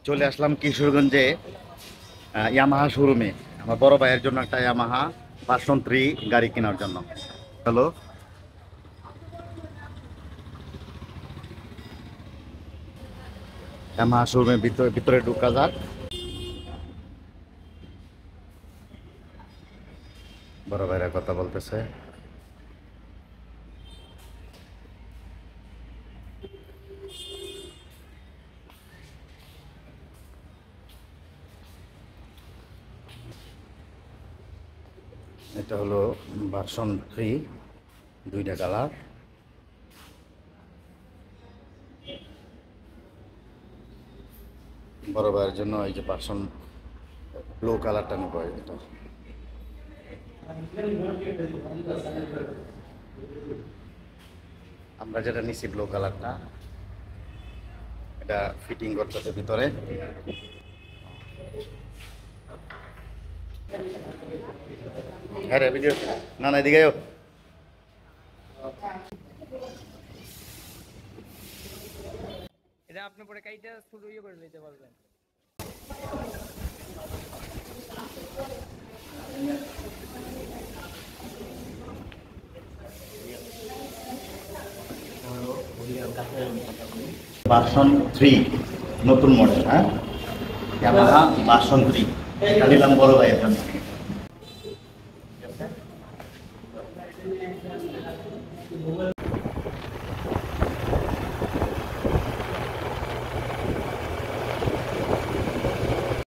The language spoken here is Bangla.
চলে আসলাম কিশোরগঞ্জে ইয়ামাহা শোরুমে আমার বড় ভাইয়ের জন্য একটা ইয়ামাহা ভার্সন 3 গাড়ি কেনার জন্য। হ্যালো, ইয়ামাহা শোরুমের ভিতরে ঢুকা যাক। বড় ভাইরা কথা বলতেছে। এটা হলো ভার্সন 3, 2টা কালার। বড় ভাইয়ের জন্য এই যে ভার্সন ব্লু কালারটা নেব। এটা আমরা যেটা নিচ্ছি ব্লু কালারটা, এটা ফিটিং করতেছে ভিতরে। হ্যাঁ রে, ভিডিও না না, এদিকে এটা আপনি পরে কাইটা ছোট করে নিতে পারবেন। ভার্সন 3 নতুন মডেল, হ্যাঁ, ইয়ামাহা ভার্সন 3 এটা নিলাম বড় ভাইয়ের জন্য।